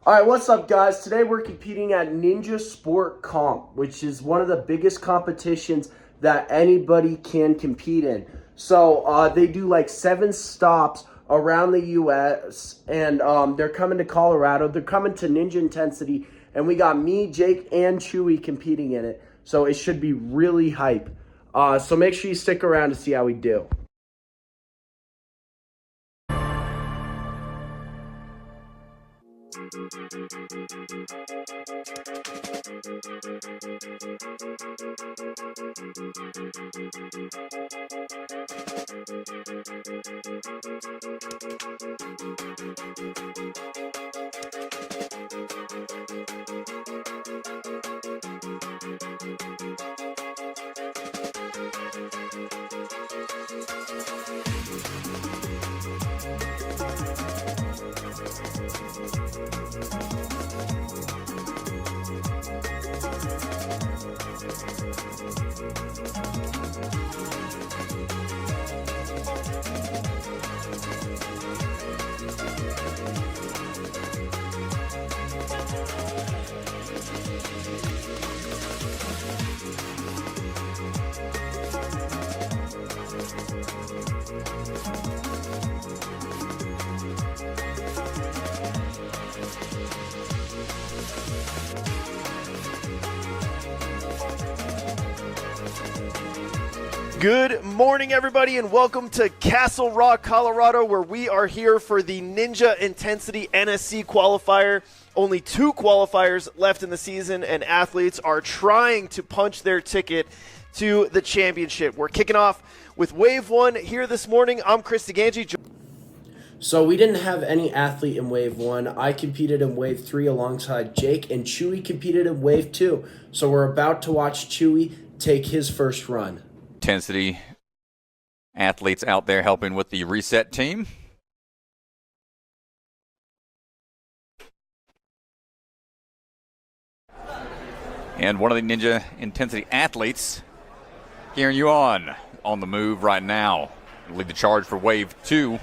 All right, what's up, guys? Today we're competing at Ninja Sport Comp, which is one of the biggest competitions that anybody can compete in. So they do like 7 stops around the U.S. and they're coming to Colorado. They're coming to Ninja Intensity, and we got me, Jake, and Chewy competing in it. So it should be really hype. So make sure you stick around to see how we do. Good morning, everybody, and welcome to Castle Rock, Colorado, where we are here for the Ninja Intensity NSC qualifier. Only 2 qualifiers left in the season, and athletes are trying to punch their ticket to the championship. We're kicking off with Wave 1 here this morning. I'm Chris DeGangi. So we didn't have any athlete in Wave 1. I competed in Wave 3 alongside Jake, and Chewy competed in Wave 2. So we're about to watch Chewy take his first run. Intensity athletes out there helping with the reset team. And one of the Ninja Intensity athletes gearing you on the move right now. Lead the charge for Wave 2.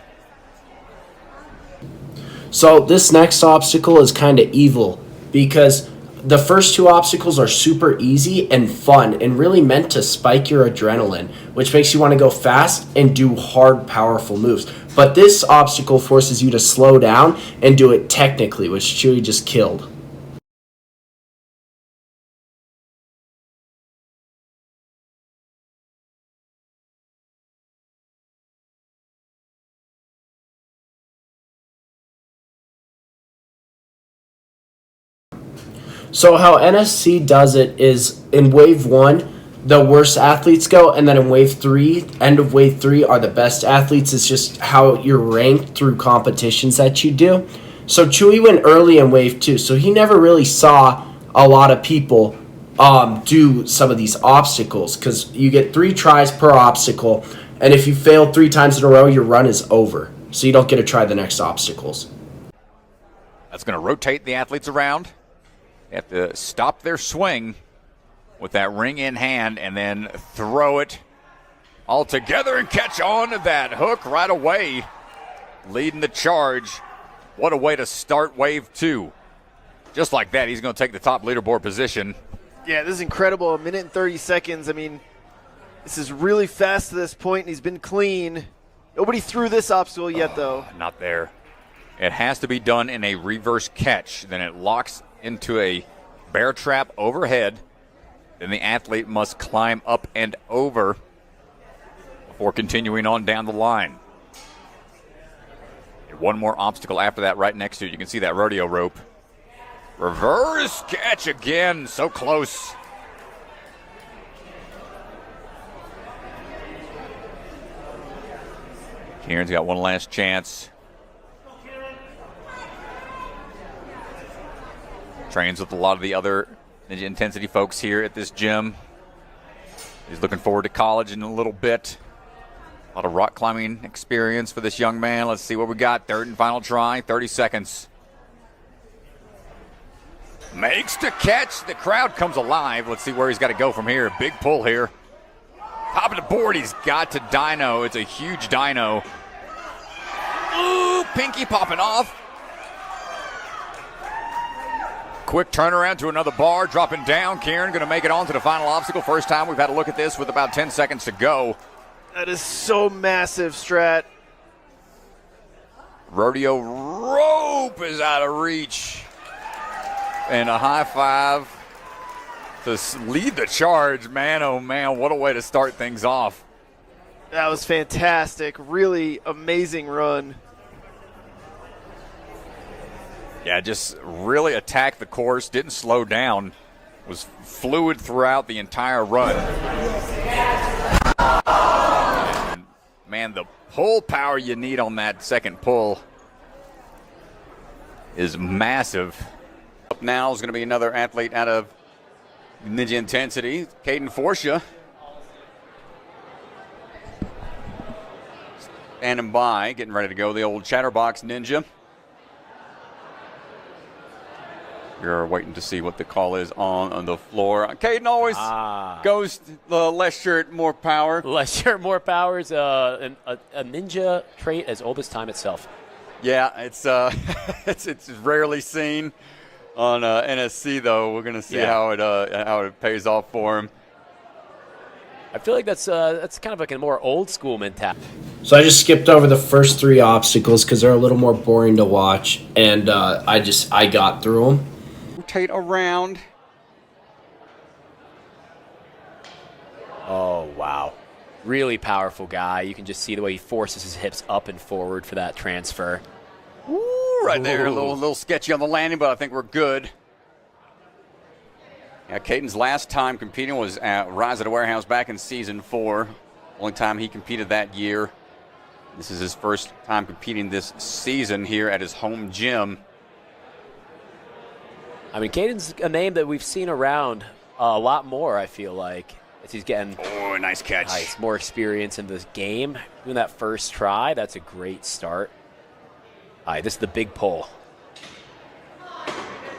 So this next obstacle is kind of evil because the first 2 obstacles are super easy and fun and really meant to spike your adrenaline, which makes you want to go fast and do hard, powerful moves. But this obstacle forces you to slow down and do it technically, which Chewy just killed. So how NSC does it is in Wave 1, the worst athletes go, and then in Wave 3, end of Wave 3 are the best athletes. It's just how you're ranked through competitions that you do. So Chewy went early in Wave 2, so he never really saw a lot of people do some of these obstacles because you get 3 tries per obstacle, and if you fail 3 times in a row, your run is over. So you don't get to try the next obstacles. That's going to rotate the athletes around. They have to stop their swing with that ring in hand and then throw it all together and catch on to that hook right away, leading the charge. What a way to start Wave 2. Just like that, he's going to take the top leaderboard position. Yeah, this is incredible. 1 minute and 30 seconds. I mean, this is really fast to this point, and he's been clean. Nobody threw this obstacle yet, though. Not there. It has to be done in a reverse catch. Then it locks into a bear trap overhead. Then the athlete must climb up and over before continuing on down the line. And 1 more obstacle after that right next to it. You can see that rodeo rope. Reverse catch again. So close. Kieran's got one last chance. Trains with a lot of the other Ninja Intensity folks here at this gym. He's looking forward to college in a little bit. A lot of rock climbing experience for this young man. Let's see what we got. 3rd and final try, 30 seconds. Makes the catch. The crowd comes alive. Let's see where he's got to go from here. Big pull here. Top of the board, he's got to dyno. It's a huge dyno. Ooh, pinky popping off. quick turnaround to another bar, dropping down. Kieran going to make it on to the final obstacle. First time we've had a look at this with about 10 seconds to go. That is so massive, Strat. Rodeo rope is out of reach. And a high five to lead the charge. Man, oh man, what a way to start things off. That was fantastic. Really amazing run. Yeah, just really attacked the course, didn't slow down. Was fluid throughout the entire run. And, man, the pull power you need on that second pull is massive. Up now is going to be another athlete out of Ninja Intensity, Caden Forsha. Standing by, getting ready to go, the old Chatterbox Ninja. You're waiting to see what the call is on the floor. Caden always goes the less shirt, more power. Less shirt, more power is a ninja trait as old as time itself. Yeah, it's it's rarely seen on NSC though. We're gonna see how it pays off for him. I feel like that's kind of like a more old school mentality. So I just skipped over the first 3 obstacles because they're a little more boring to watch, and I got through them. Rotate around. Oh, wow. Really powerful guy. You can just see the way he forces his hips up and forward for that transfer. Ooh, right there. A little sketchy on the landing, but I think we're good. Yeah, Caden's last time competing was at Rise at a Warehouse back in Season 4. Only time he competed that year. This is his first time competing this season here at his home gym. I mean, Caden's a name that we've seen around a lot more, I feel like, as he's getting nice catch. more experience in this game. Doing that first try, that's a great start. All right, this is the big pull.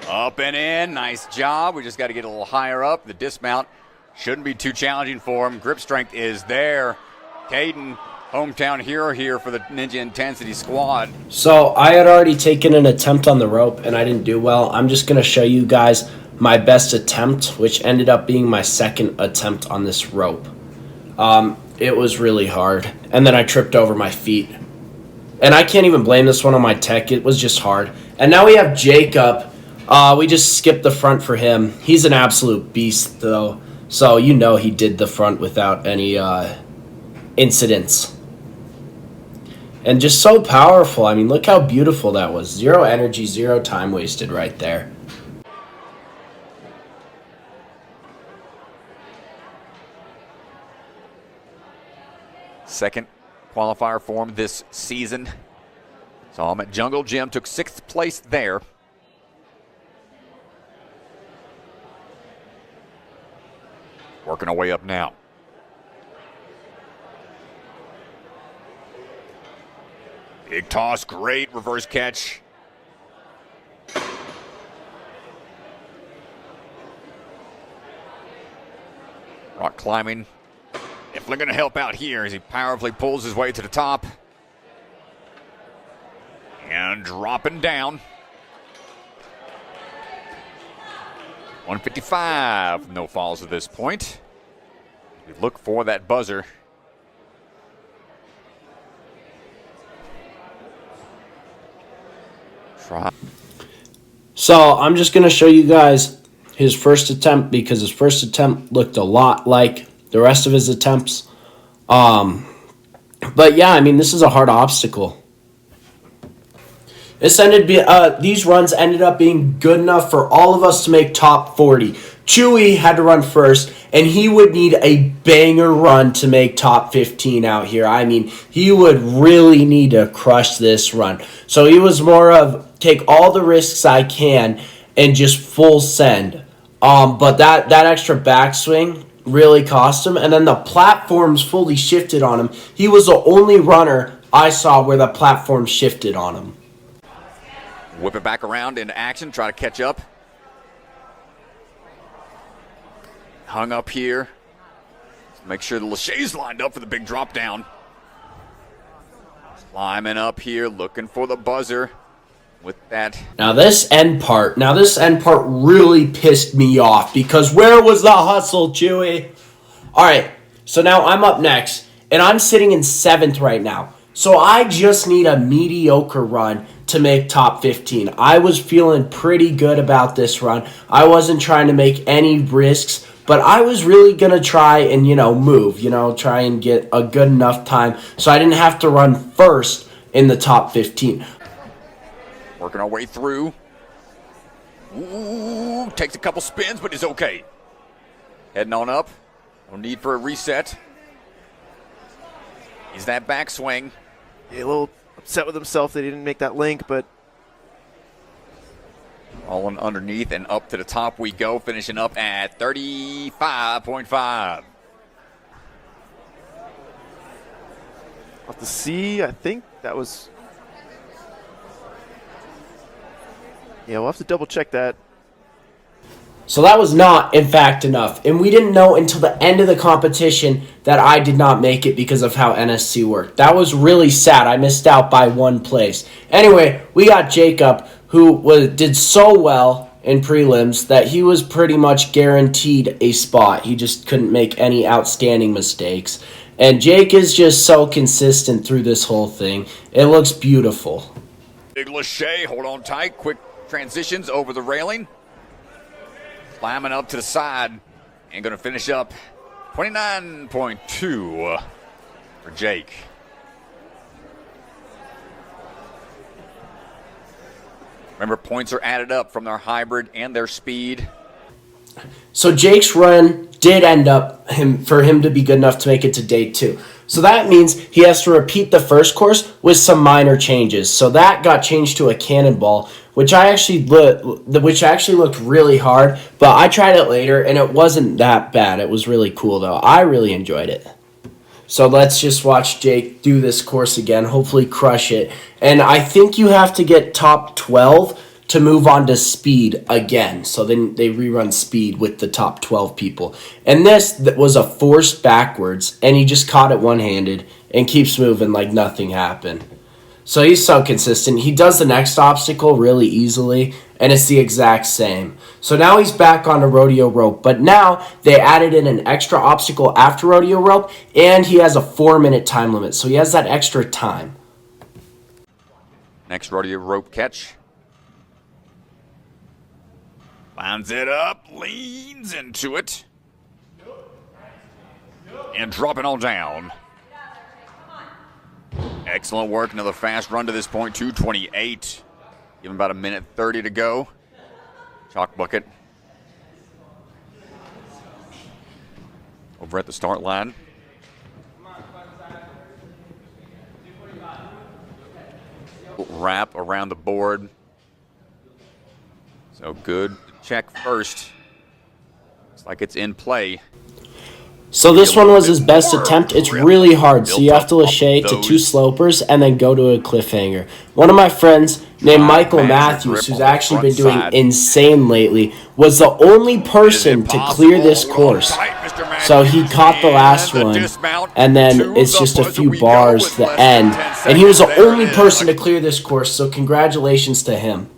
Up and in, nice job. We just got to get a little higher up. The dismount shouldn't be too challenging for him. Grip strength is there. Caden, hometown hero here for the Ninja Intensity squad. So I had already taken an attempt on the rope, and I didn't do well. I'm just going to show you guys my best attempt, which ended up being my second attempt on this rope. It was really hard, and then I tripped over my feet. And I can't even blame this one on my tech. It was just hard. And now we have Jacob. We just skipped the front for him. He's an absolute beast, though. So you know he did the front without any incidents. And just so powerful. I mean, look how beautiful that was. 0 energy, 0 time wasted right there. Second qualifier form this season. Saw him at Jungle Gym, took 6th place there. Working our way up now. Big toss, great reverse catch. Rock climbing. Definitely going to help out here as he powerfully pulls his way to the top. And dropping down. 155, no falls at this point. We look for that buzzer. Try. So I'm just going to show you guys his first attempt because his first attempt looked a lot like the rest of his attempts. But yeah, I mean, this is a hard obstacle. These runs ended up being good enough for all of us to make top 40. Chewy had to run first, and he would need a banger run to make top 15 out here. I mean, he would really need to crush this run. So he was more of take all the risks I can and just full send. But that extra backswing really cost him, and then the platforms fully shifted on him. He was the only runner I saw where the platform shifted on him. Whip it back around into action, try to catch up. Hung up here. Make sure the Lachey's lined up for the big drop down. Climbing up here, looking for the buzzer. with that. Now this end part really pissed me off because where was the hustle, Chewy? All right, so now I'm up next, and I'm sitting in 7th right now. So I just need a mediocre run to make top 15. I was feeling pretty good about this run. I wasn't trying to make any risks, but I was really going to try and, move, try and get a good enough time so I didn't have to run first in the top 15. Working our way through. Ooh, takes a couple spins, but is okay. Heading on up. No need for a reset. He's that backswing. Yeah, a little upset with himself that he didn't make that link, but rolling underneath and up to the top we go, finishing up at 35.5. off the C, I think that was. Yeah, we'll have to double check that. So that was not, in fact, enough. And we didn't know until the end of the competition that I did not make it because of how NSC worked. That was really sad. I missed out by 1 place. Anyway, we got Jacob, who did so well in prelims that he was pretty much guaranteed a spot. He just couldn't make any outstanding mistakes. And Jake is just so consistent through this whole thing. It looks beautiful. Big Lachey, hold on tight. Quick transitions over the railing. Climbing up to the side and going to finish up 29.2 for Jake. Remember, points are added up from their hybrid and their speed. So Jake's run did end up for him to be good enough to make it to day 2. So that means he has to repeat the first course with some minor changes. So that got changed to a cannonball, which actually looked really hard, but I tried it later and it wasn't that bad. It was really cool though. I really enjoyed it. So let's just watch Jake do this course again, hopefully crush it. And I think you have to get top 12 to move on to speed again. So then they rerun speed with the top 12 people. And this was a force backwards, and he just caught it one-handed and keeps moving like nothing happened. So he's so consistent. He does the next obstacle really easily, and it's the exact same. So now he's back on the rodeo rope, but now they added in an extra obstacle after rodeo rope, and he has a 4-minute time limit, so he has that extra time. Next rodeo rope catch. Lines it up, leans into it, and dropping on down. Excellent work. Another fast run to this point, 2:28. Give him about a minute 30 to go. Chalk bucket. Over at the start line. Wrap around the board. So good. Check first. Looks like it's in play. So this one was his best attempt. It's really hard. So you have to lachey to 2 slopers and then go to a cliffhanger. One of my friends named Michael Matthews, who's actually been doing insane lately, was the only person to clear this course. So he caught the last one, and then it's just a few bars to the end. And he was the only person to clear this course, so congratulations to him.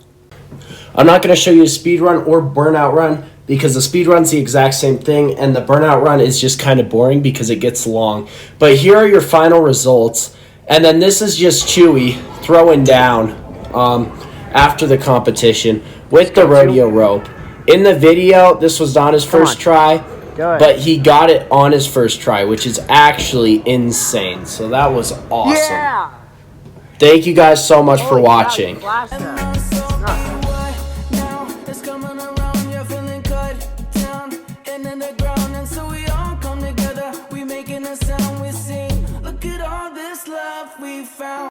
I'm not going to show you a speed run or burnout run because the speed run's the exact same thing and the burnout run is just kind of boring because it gets long. But here are your final results. And then this is just Chewy throwing down after the competition with the rodeo rope. In the video, this was not his first try, but he got it on his first try, which is actually insane. So that was awesome. Yeah! Thank you guys so much for watching.